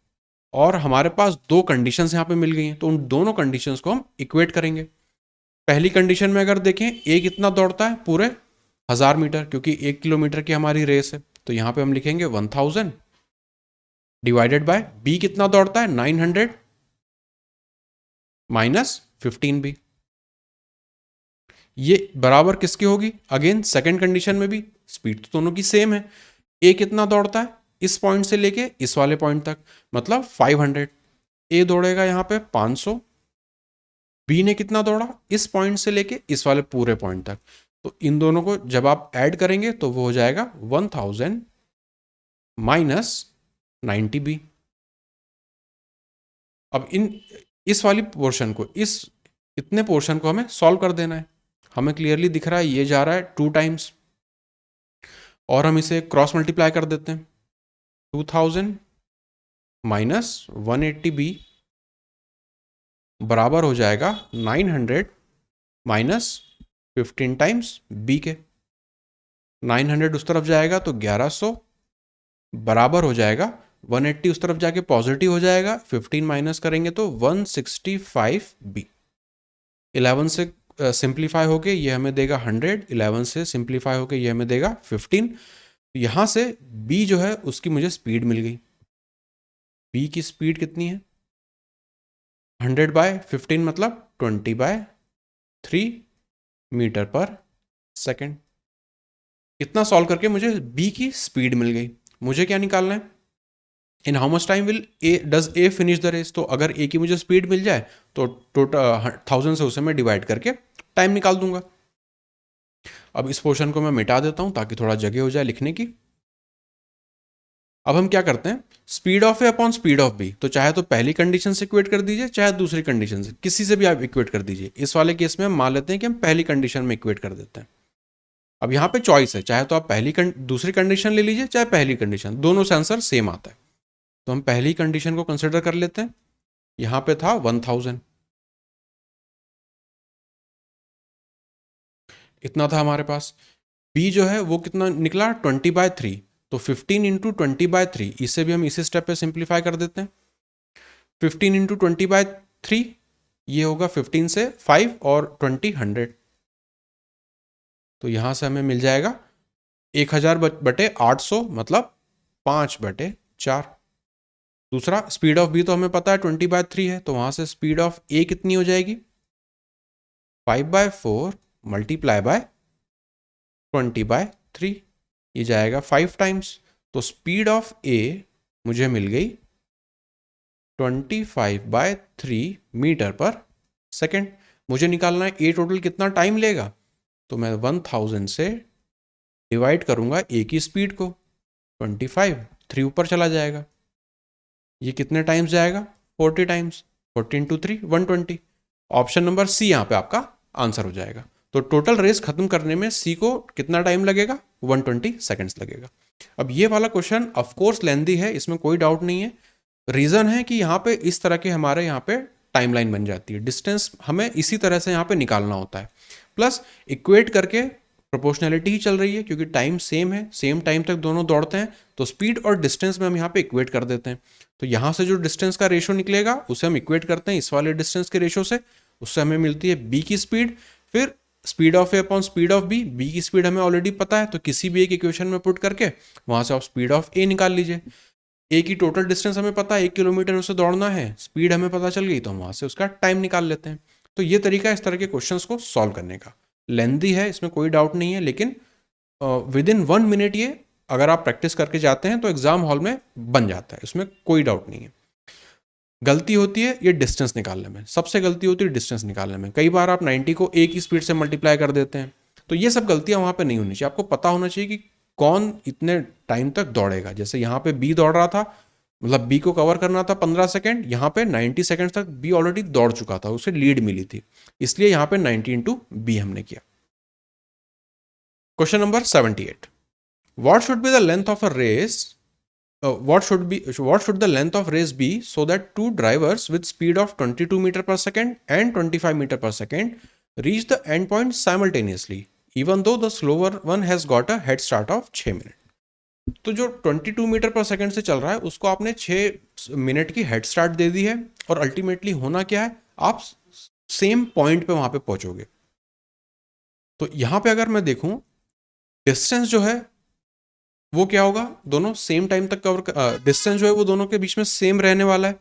और हमारे पास दो कंडीशंस यहाँ पे मिल गई हैं, तो उन दोनों कंडीशंस को हम इक्वेट करेंगे। पहली कंडीशन में अगर देखें ए कितना दौड़ता है, पूरे 1000 मीटर, क्योंकि 1 किलोमीटर की हमारी रेस है, तो यहाँ पे हम लिखेंगे 1000 डिवाइडेड बाय बी कितना दौड़ता है 900 माइनस 15B, ये बराबर किसकी होगी, अगेन सेकंड कंडीशन में भी स्पीड तो दोनों की सेम है, ए कितना दौड़ता है इस पॉइंट से लेके इस वाले पॉइंट तक, मतलब 500, ए दौड़ेगा यहाँ पे 500, बी ने कितना दौड़ा इस पॉइंट से लेके इस वाले पूरे पॉइंट तक, तो इन दोनों को जब आप ऐड करेंगे तो वो हो जाएगा 1000 माइनस 90B। अब इस वाली पोर्शन को, इस इतने पोर्शन को हमें सॉल्व कर देना है, हमें क्लियरली दिख रहा है ये जा रहा है 2 टाइम्स, और हम इसे क्रॉस मल्टीप्लाई कर देते हैं, 2000 माइनस 180B बराबर हो जाएगा 900 माइनस 15 टाइम्स B के, 900 उस तरफ जाएगा तो 1100 बराबर हो जाएगा 180 उस तरफ जाके पॉजिटिव हो जाएगा, 15 माइनस करेंगे तो 165B। 11 से सिंप्लीफाई होके ये हमें देगा 100, 11 से सिंप्लीफाई होके ये हमें देगा 15। यहाँ से B जो है उसकी मुझे स्पीड मिल गई, B की स्पीड कितनी है 100/15 मतलब 20/3 मीटर पर सेकेंड। इतना सॉल्व करके मुझे B की स्पीड मिल गई। मुझे क्या निकालना है, in how much time will does A finish the race, तो अगर ए की मुझे स्पीड मिल जाए तो टोटल 1000 से उसे मैं डिवाइड करके टाइम निकाल दूंगा। अब इस पोर्शन को मैं मिटा देता हूं ताकि थोड़ा जगह हो जाए लिखने की। अब हम क्या करते हैं, speed of A upon speed of B, तो चाहे तो पहली कंडीशन से इक्वेट कर दीजिए चाहे दूसरी कंडीशन से, किसी से भी आप इक्वेट कर दीजिए। इस वाले केस में हम मान लेते हैं कि हम पहली कंडीशन में इक्वेट कर देते हैं। अब यहाँ पे चॉइस है, चाहे तो आप दूसरी कंडीशन ले लीजिए चाहे पहली कंडीशन, दोनों से आंसर सेम आता है। तो हम पहली कंडीशन को कंसिडर कर लेते हैं, यहाँ पे था 1000, इतना था हमारे पास। बी जो है वो कितना निकला 20/3, तो 15 इंटू 20/3, इसे भी हम इसी स्टेप पे सिंप्लीफाई कर देते हैं। 15 इंटू 20/3 ये होगा 15 से 5 और 20 100, तो यहां से हमें मिल जाएगा 1000/800 मतलब 5/4। दूसरा स्पीड ऑफ बी तो हमें पता है 20/3 है, तो वहां से स्पीड ऑफ ए कितनी हो जाएगी 5/4 मल्टीप्लाई बाय 20/3, ये जाएगा 5 टाइम्स। तो स्पीड ऑफ ए मुझे मिल गई 25/3 मीटर पर सेकेंड। मुझे निकालना है ए टोटल कितना टाइम लेगा, तो मैं 1000 से डिवाइड करूंगा ए की स्पीड को, 25, 3 ऊपर चला जाएगा, ये कितने टाइम्स जाएगा 40 times, 40 into 3 120। Option number C यहाँ पे आपका आंसर हो जाएगा। तो टोटल रेस खत्म करने में सी को कितना टाइम लगेगा 120 सेकेंड्स लगेगा। अब ये वाला क्वेश्चन ऑफकोर्स लेंदी है, इसमें कोई डाउट नहीं है। रीजन है कि यहाँ पे इस तरह के हमारे यहाँ पे टाइमलाइन बन जाती है, डिस्टेंस हमें इसी तरह से यहाँ पे निकालना होता है, प्लस इक्वेट करके प्रोपोर्शनैलिटी ही चल रही है क्योंकि टाइम सेम है, सेम टाइम तक दोनों दौड़ते हैं, तो स्पीड और डिस्टेंस में हम यहाँ पे इक्वेट कर देते हैं। तो यहाँ से जो डिस्टेंस का रेशो निकलेगा उसे हम इक्वेट करते हैं इस वाले डिस्टेंस के रेशो से, उससे हमें मिलती है बी की स्पीड। फिर speed of A upon speed of B, B की स्पीड हमें ऑलरेडी पता है, तो किसी भी एक इक्वेशन में पुट करके वहां से आप स्पीड ऑफ ए निकाल लीजिए। ए की टोटल डिस्टेंस हमें पता है 1 किलोमीटर उसे दौड़ना है, स्पीड हमें पता चल गई, तो हम वहां से उसका टाइम निकाल लेते हैं। तो ये तरीका इस तरह के क्वेश्चंस को सॉल्व करने का। लेंदी है, इसमें कोई डाउट नहीं है, लेकिन विद इन 1 मिनट ये अगर आप प्रैक्टिस करके जाते हैं तो एग्जाम हॉल में बन जाता है, इसमें कोई डाउट नहीं है। गलती होती है ये डिस्टेंस निकालने में, सबसे गलती होती है डिस्टेंस निकालने में। कई बार आप 90 को ए की स्पीड से मल्टीप्लाई कर देते हैं, तो ये सब गलतियां वहां पे नहीं होनी चाहिए। आपको पता होना चाहिए कि कौन इतने टाइम तक दौड़ेगा। जैसे यहाँ पे बी दौड़ रहा था, मतलब बी को कवर करना था 15 सेकेंड, यहाँ पे 90 सेकेंड तक बी ऑलरेडी दौड़ चुका था, उसे लीड मिली थी, इसलिए यहाँ पे 90 इंटू बी हमने किया। Question number 78, what should be the length of a race what should the length of race be so that two drivers with speed of 22 meter per second and 25 meter per second reach the end point simultaneously even though the slower one has got a head start of 6 minute. तो जो 22 metre पर second से चल रहा है उसको आपने 6 minute की हेड स्टार्ट दे दी है, और अल्टीमेटली होना क्या है, आप सेम पॉइंट पे वहां पे पहुंचोगे। तो यहां पे अगर मैं देखूं डिस्टेंस जो है वो क्या होगा, दोनों सेम टाइम तक कवर, डिस्टेंस जो है वो दोनों के बीच में सेम रहने वाला है।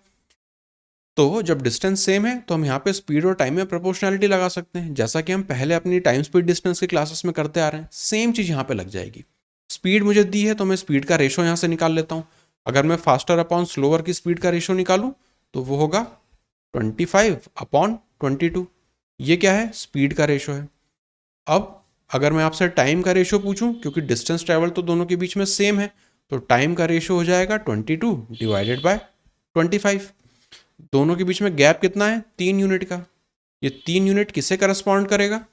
तो जब डिस्टेंस सेम है तो हम यहाँ पे स्पीड और टाइम में प्रोपोर्शनैलिटी लगा सकते हैं, जैसा कि हम पहले अपनी टाइम स्पीड डिस्टेंस के क्लासेस में करते आ रहे हैं। सेम चीज यहाँ पे लग जाएगी। स्पीड मुझे दी है तो मैं स्पीड का रेशो यहाँ से निकाल लेता हूँ। अगर मैं फास्टर अपॉन स्लोअर की स्पीड का रेशो निकालूं तो वो होगा 25/22। ये क्या है, स्पीड का रेशो है। अब अगर मैं आपसे टाइम का रेशो पूछूं, क्योंकि डिस्टेंस ट्रेवल तो दोनों के बीच में सेम है, तो टाइम का रेशो हो जाएगा 22 डिवाइडेड बाय 25। दोनों के बीच में गैप कितना है, 3 यूनिट का। ये 3 यूनिट किसे करस्पॉन्ड करेगा,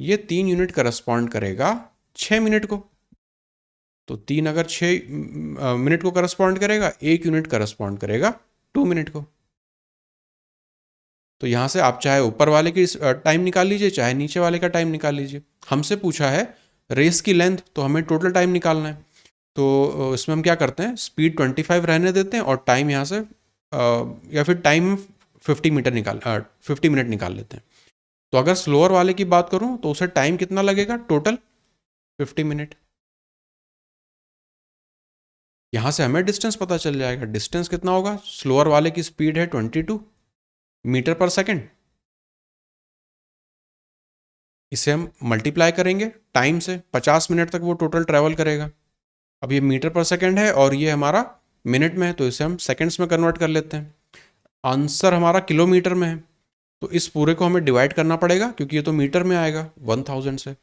ये 3 यूनिट करस्पॉन्ड करेगा 6 मिनट को। तो 3 अगर 6 मिनट को करस्पॉन्ड करेगा, 1 यूनिट करस्पॉन्ड करेगा 2 मिनट को। तो यहां से आप चाहे ऊपर वाले की टाइम निकाल लीजिए, चाहे नीचे वाले का टाइम निकाल लीजिए। हमसे पूछा है रेस की लेंथ, तो हमें टोटल टाइम निकालना है। तो इसमें हम क्या करते हैं, स्पीड 25 रहने देते हैं और टाइम यहाँ से या फिर टाइम 50 मिनट निकाल लेते हैं। तो अगर स्लोअर वाले की बात करूं तो उसे टाइम कितना लगेगा, टोटल 50 मिनट। यहां से हमें डिस्टेंस पता चल जाएगा। डिस्टेंस कितना होगा, स्लोअर वाले की स्पीड है 22 मीटर पर सेकेंड, इसे हम मल्टीप्लाई करेंगे टाइम से, 50 मिनट तक वो टोटल ट्रैवल करेगा। अब ये मीटर पर सेकेंड है और ये हमारा मिनट में है, तो इसे हम सेकेंड्स में कन्वर्ट कर लेते हैं। आंसर हमारा किलोमीटर में है, तो इस पूरे को हमें डिवाइड करना पड़ेगा क्योंकि ये तो मीटर में आएगा 1000 से।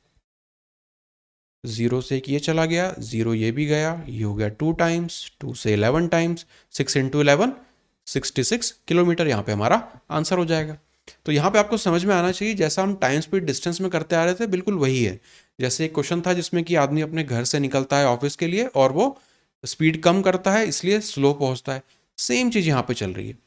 0 से 1 ये चला गया, 0 ये भी गया, ये हो गया 2 टाइम्स, 2 से 11 टाइम्स, 6 इंटू 11 66 किलोमीटर यहाँ पे हमारा आंसर हो जाएगा। तो यहाँ पे आपको समझ में आना चाहिए, जैसा हम टाइम स्पीड डिस्टेंस में करते आ रहे थे बिल्कुल वही है। जैसे एक क्वेश्चन था जिसमें कि आदमी अपने घर से निकलता है ऑफिस के लिए और वो स्पीड कम करता है इसलिए स्लो पहुंचता है, सेम चीज यहाँ पे चल रही है।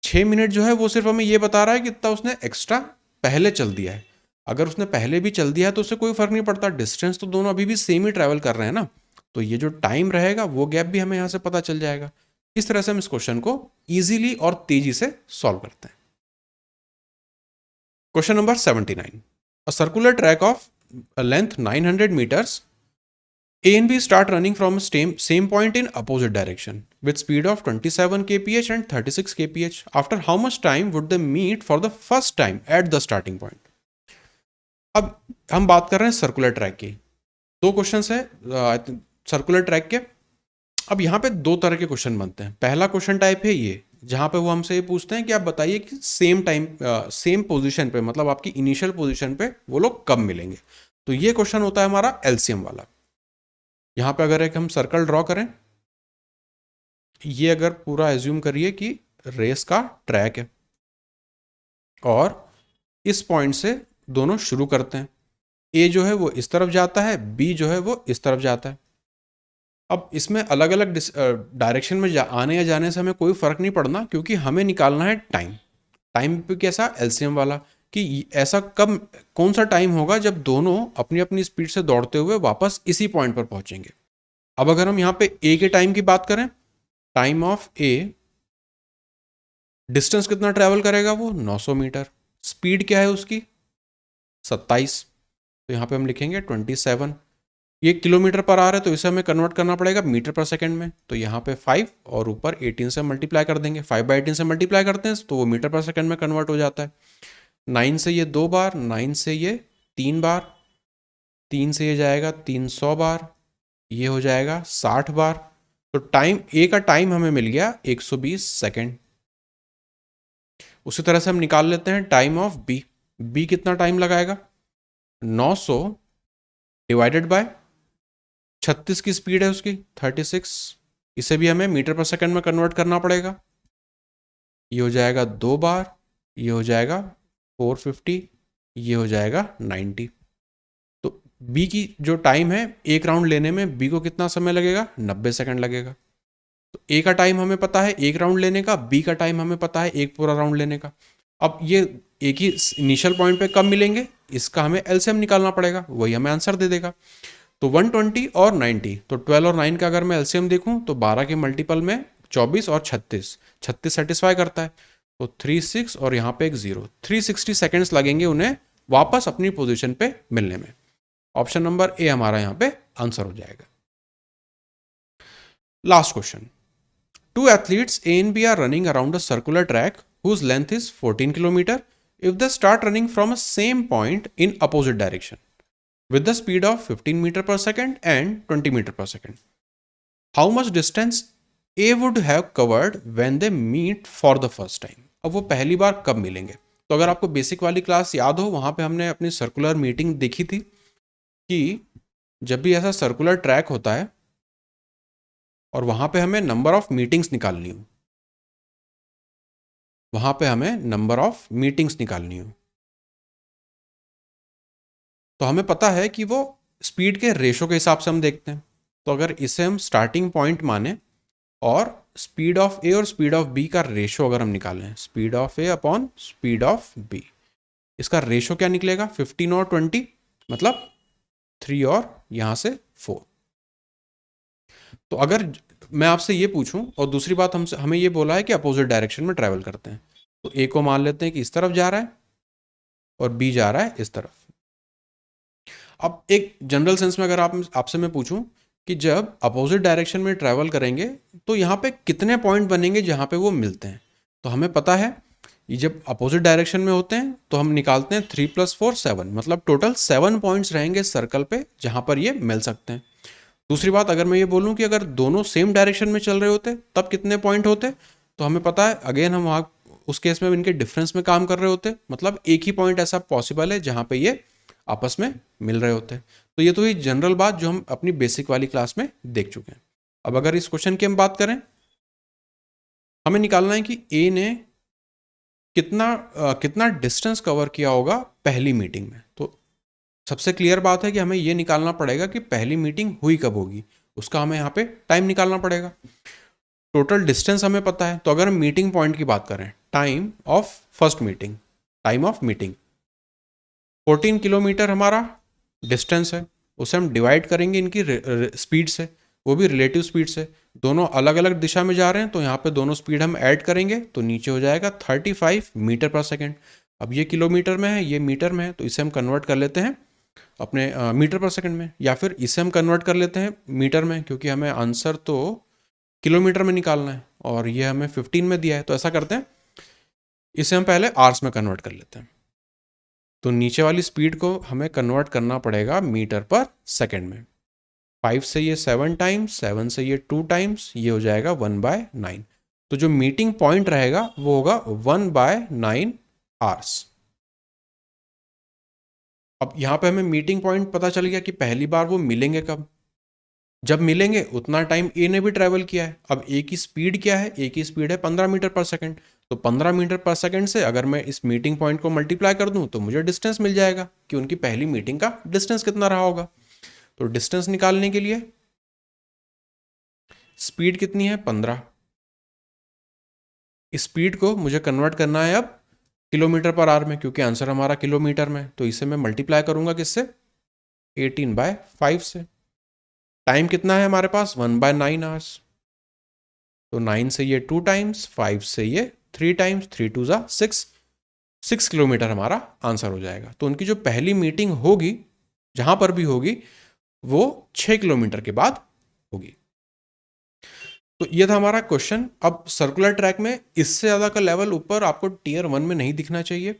6 मिनट जो है वो सिर्फ हमें ये बता रहा है कि इतना उसने एक्स्ट्रा पहले चल दिया है। अगर उसने पहले भी चल दिया है तो उससे कोई फर्क नहीं पड़ता, डिस्टेंस तो दोनों अभी भी सेम ही ट्रैवल कर रहे हैं ना, तो ये जो टाइम रहेगा वो गैप भी हमें यहाँ से पता चल जाएगा। इस तरह से हम इस क्वेश्चन को इजीली और तेजी से सॉल्व करते हैं। Question number 79, a circular track of length 900 meters, A and B start running from same point in opposite direction with speed of 27 kph and 36 kph. After how much time would they meet for the first time at the starting point? अब हम बात कर रहे हैं circular track की। दो questions है circular track के। अब यहाँ पे दो तरह के क्वेश्चन बनते हैं। पहला क्वेश्चन टाइप है ये, जहाँ पे वो हमसे ये पूछते हैं कि आप बताइए कि सेम टाइम सेम पोजीशन पे, मतलब आपकी इनिशियल पोजीशन पे वो लोग कब मिलेंगे। तो ये क्वेश्चन होता है हमारा एलसीएम वाला। यहाँ पे अगर एक हम सर्कल ड्रॉ करें, ये अगर पूरा एज्यूम करिए कि रेस का ट्रैक है और इस पॉइंट से दोनों शुरू करते हैं। ए जो है वो इस तरफ जाता है, बी जो है वो इस तरफ जाता है। अब इसमें अलग अलग डायरेक्शन में आने या जाने से हमें कोई फर्क नहीं पड़ना, क्योंकि हमें निकालना है टाइम। टाइम पे कैसा, एलसीएम वाला, कि ऐसा कब, कौन सा टाइम होगा जब दोनों अपनी अपनी स्पीड से दौड़ते हुए वापस इसी पॉइंट पर पहुंचेंगे। अब अगर हम यहाँ पे ए के टाइम की बात करें, टाइम ऑफ ए, डिस्टेंस कितना ट्रेवल करेगा वो 900 मीटर, स्पीड क्या है उसकी 27, तो यहाँ पे हम लिखेंगे 27। ये किलोमीटर पर आ रहा है तो इसे हमें कन्वर्ट करना पड़ेगा मीटर पर सेकंड में, तो यहाँ पे 5 और ऊपर 18 से मल्टीप्लाई कर देंगे। 5/18 से मल्टीप्लाई करते हैं तो वो मीटर पर सेकंड में कन्वर्ट हो जाता है। 9 से ये 2 बार, 9 से ये 3 बार, 3 से ये जाएगा 300 बार, ये हो जाएगा 60 बार। तो टाइम ए का टाइम हमें मिल गया 120 सेकेंड। उसी तरह से हम निकाल लेते हैं टाइम ऑफ बी। बी कितना टाइम लगाएगा, 900 डिवाइडेड बाय 36 की स्पीड है उसकी 36, इसे भी हमें मीटर पर सेकंड में कन्वर्ट करना पड़ेगा। ये हो जाएगा 2 बार, ये हो जाएगा 450, ये हो जाएगा 90। तो बी की जो टाइम है एक राउंड लेने में बी को कितना समय लगेगा, 90 सेकंड लगेगा। तो ए का टाइम हमें पता है एक राउंड लेने का, बी का टाइम हमें पता है एक पूरा राउंड लेने का। अब ये एक ही इनिशियल पॉइंट पे कब मिलेंगे, इसका हमें एलसीएम निकालना पड़ेगा, वही हमें आंसर दे देगा। तो 120 और 90, तो 12 और 9 का अगर मैं एलसीएम देखूं तो 12 के मल्टीपल में 24 और 36, 36 सेटिस्फाई करता है, तो 36 और यहाँ पे एक 0, 360 सेकेंड्स लगेंगे उन्हें वापस अपनी पोजिशन पे मिलने में। ऑप्शन नंबर ए हमारा यहाँ पे आंसर हो जाएगा। Last question, two athletes A and B are running around a circular track whose length is 14 km if they start running from a same point in opposite direction with the speed of 15 meter per second and 20 meter per second. How much distance A would have covered when they meet for the first time? अब वो पहली बार कब मिलेंगे? तो अगर आपको basic वाली class याद हो, वहां पे हमने अपनी सर्कुलर मीटिंग देखी थी कि जब भी ऐसा सर्कुलर ट्रैक होता है और वहां पे हमें नंबर ऑफ मीटिंग्स निकालनी हो, वहां पे हमें नंबर ऑफ मीटिंग्स निकालनी हो, तो हमें पता है कि वो स्पीड के रेशो के हिसाब से हम देखते हैं। तो अगर इसे हम स्टार्टिंग पॉइंट माने और स्पीड ऑफ ए और स्पीड ऑफ बी का रेशो अगर हम निकालें, speed of A upon speed of B, इसका रेशो क्या निकलेगा, 15 और 20, मतलब 3 और यहां से 4। तो अगर मैं आपसे ये पूछूं और दूसरी बात हमसे हमें ये बोला है कि अपोजिट डायरेक्शन में ट्रैवल करते हैं, तो ए को मान लेते हैं कि इस तरफ जा रहा है और बी जा रहा है इस तरफ। अब एक जनरल सेंस में अगर आपसे मैं पूछूं कि जब अपोजिट डायरेक्शन में ट्रैवल करेंगे तो यहाँ पे कितने पॉइंट बनेंगे जहाँ पे वो मिलते हैं, तो हमें पता है ये जब अपोजिट डायरेक्शन में होते हैं तो हम निकालते हैं 3 + 4 7, मतलब टोटल 7 पॉइंट्स रहेंगे सर्कल पे जहाँ पर ये मिल सकते हैं। दूसरी बात, अगर मैं ये बोलूँ कि अगर दोनों सेम डायरेक्शन में चल रहे होते तब कितने पॉइंट होते, तो हमें पता है अगेन हम वहाँ उस केस में इनके डिफरेंस में काम कर रहे होते, मतलब एक ही पॉइंट ऐसा पॉसिबल है जहाँ पे ये आपस में मिल रहे होते हैं। तो ये तो ही जनरल बात जो हम अपनी बेसिक वाली क्लास में देख चुके हैं। अब अगर इस क्वेश्चन की हम बात करें, हमें निकालना है कि ए ने कितना डिस्टेंस कवर किया होगा पहली मीटिंग में। तो सबसे क्लियर बात है कि हमें ये निकालना पड़ेगा कि पहली मीटिंग हुई कब होगी, उसका हमें यहाँ पे टाइम निकालना पड़ेगा। टोटल डिस्टेंस हमें पता है, तो अगर हम मीटिंग पॉइंट की बात करें, time of first meeting, time of meeting, 14 kilometre हमारा डिस्टेंस है, उसे हम डिवाइड करेंगे इनकी स्पीड से, वो भी रिलेटिव स्पीड से। दोनों अलग अलग दिशा में जा रहे हैं तो यहाँ पे दोनों स्पीड हम ऐड करेंगे तो नीचे हो जाएगा 35 मीटर पर सेकेंड। अब ये किलोमीटर में है, ये मीटर में है, तो इसे हम कन्वर्ट कर लेते हैं अपने मीटर पर सेकंड में, या फिर इसे हम कन्वर्ट कर लेते हैं मीटर में, क्योंकि हमें आंसर तो किलोमीटर में निकालना है और ये हमें 15 में दिया है। तो ऐसा करते हैं, इसे हम पहले आवर्स में कन्वर्ट कर लेते हैं। तो नीचे वाली स्पीड को हमें कन्वर्ट करना पड़ेगा मीटर पर सेकंड में। 5 से ये 7 टाइम्स, 7 से ये 2 टाइम्स, ये हो जाएगा 1/9। तो जो मीटिंग पॉइंट रहेगा वो होगा 1/9 आवर्स। अब यहाँ पे हमें मीटिंग पॉइंट पता चल गया कि पहली बार वो मिलेंगे कब, जब मिलेंगे उतना टाइम ए ने भी ट्रैवल किया है। अब ए की स्पीड क्या है, ए की स्पीड है 15 मीटर पर सेकंड। तो 15 मीटर पर सेकंड से अगर मैं इस मीटिंग पॉइंट को मल्टीप्लाई कर दूं तो मुझे डिस्टेंस मिल जाएगा कि उनकी पहली मीटिंग का डिस्टेंस कितना रहा होगा। तो डिस्टेंस निकालने के लिए स्पीड कितनी है 15, स्पीड को मुझे कन्वर्ट करना है अब किलोमीटर पर आवर में, क्योंकि आंसर हमारा किलोमीटर में। तो इसे मैं मल्टीप्लाई करूंगा किससे, 18/5 से। टाइम कितना है हमारे पास 1/9 आवर्स। तो 9 से ये 2 टाइम्स, 5 से ये 3 टाइम्स, 3 2 जा 6 किलोमीटर हमारा आंसर हो जाएगा। तो उनकी जो पहली मीटिंग होगी जहां पर भी होगी वो 6 किलोमीटर के बाद होगी। तो ये था हमारा क्वेश्चन। अब सर्कुलर ट्रैक में इससे ज़्यादा का लेवल ऊपर आपको टियर 1 में नहीं दिखना चाहिए।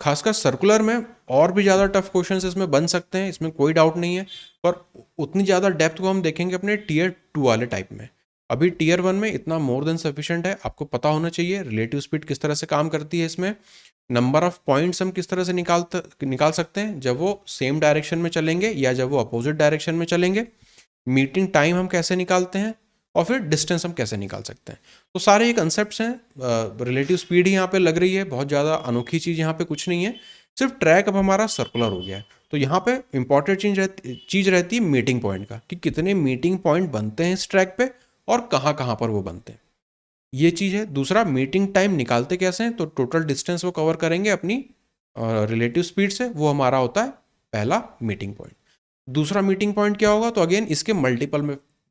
खासकर सर्कुलर में और भी ज़्यादा टफ क्वेश्चंस इसमें बन सकते हैं, इसमें कोई डाउट नहीं है, पर उतनी ज़्यादा डेप्थ को हम देखेंगे अपने टियर 2 वाले टाइप में। अभी टियर 1 में इतना मोर देन सफिशिएंट है। आपको पता होना चाहिए रिलेटिव स्पीड किस तरह से काम करती है, इसमें नंबर ऑफ पॉइंट्स हम किस तरह से निकाल सकते हैं जब वो सेम डायरेक्शन में चलेंगे या जब वो अपोजिट डायरेक्शन में चलेंगे, मीटिंग टाइम हम कैसे निकालते हैं, और फिर डिस्टेंस हम कैसे निकाल सकते हैं। तो सारे ये कंसेप्ट हैं। रिलेटिव स्पीड ही यहाँ पे लग रही है, बहुत ज़्यादा अनोखी चीज़ यहाँ पे कुछ नहीं है, सिर्फ ट्रैक अब हमारा सर्कुलर हो गया है। तो यहाँ पे इंपॉर्टेंट चीज़ रहती है मीटिंग पॉइंट का, कि कितने मीटिंग पॉइंट बनते हैं इस ट्रैक पे और कहाँ पर वो बनते हैं, ये चीज़ है। दूसरा, मीटिंग टाइम निकालते कैसे हैं, तो टोटल डिस्टेंस वो कवर करेंगे अपनी रिलेटिव स्पीड से, वो हमारा होता है पहला मीटिंग पॉइंट। दूसरा मीटिंग पॉइंट क्या होगा, तो अगेन इसके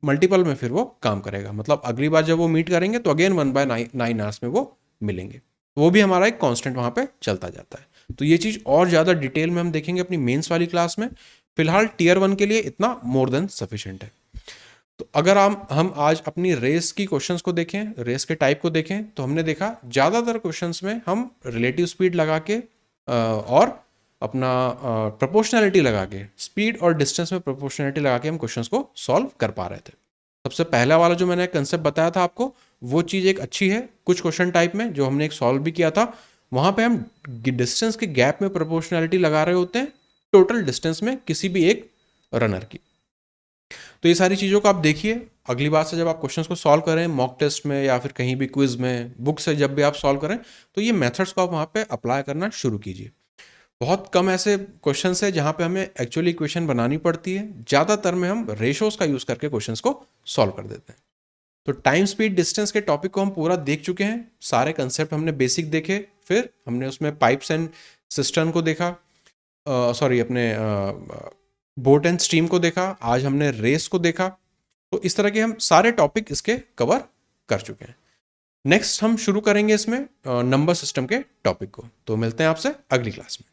मल्टीपल में फिर वो काम करेगा, मतलब अगली बार जब वो मीट करेंगे तो अगेन 1/9 आवर्स में वो मिलेंगे। वो भी हमारा एक कांस्टेंट वहाँ पे चलता जाता है। तो ये चीज़ और ज़्यादा डिटेल में हम देखेंगे अपनी मेंस वाली क्लास में। फिलहाल टियर 1 के लिए इतना मोर देन सफिशिएंट है। तो अगर हम आज अपनी रेस की क्वेश्चंस को देखें, रेस के टाइप को देखें, तो हमने देखा ज़्यादातर क्वेश्चंस में हम रिलेटिव स्पीड लगा के और अपना प्रोपोर्शनैलिटी लगा के, स्पीड और डिस्टेंस में प्रोपोर्शनैलिटी लगा के हम क्वेश्चंस को सॉल्व कर पा रहे थे। सबसे पहला वाला जो मैंने कंसेप्ट बताया था आपको, वो चीज़ एक अच्छी है। कुछ क्वेश्चन टाइप में जो हमने एक सॉल्व भी किया था, वहाँ पे हम डिस्टेंस के गैप में प्रोपोर्शनैलिटी लगा रहे होते हैं टोटल डिस्टेंस में किसी भी एक रनर की। तो ये सारी चीज़ों को आप देखिए अगली बार से जब आप क्वेश्चंस को सॉल्व करें, मॉक टेस्ट में या फिर कहीं भी क्विज में, बुक से जब भी आप सॉल्व करें, तो ये मेथड्स को आप वहाँ पे अप्लाई करना शुरू कीजिए। बहुत कम ऐसे क्वेश्चंस है जहाँ पे हमें एक्चुअली इक्वेशन बनानी पड़ती है, ज़्यादातर में हम रेशोज का यूज़ करके क्वेश्चंस को सॉल्व कर देते हैं। तो टाइम स्पीड डिस्टेंस के टॉपिक को हम पूरा देख चुके हैं, सारे कंसेप्ट हमने बेसिक देखे, फिर हमने उसमें पाइप्स एंड सिस्टम को देखा, अपने बोट एंड स्ट्रीम को देखा, आज हमने रेस को देखा। तो इस तरह के हम सारे टॉपिक इसके कवर कर चुके हैं। नेक्स्ट हम शुरू करेंगे इसमें नंबर सिस्टम के टॉपिक को। तो मिलते हैं आपसे अगली क्लास में।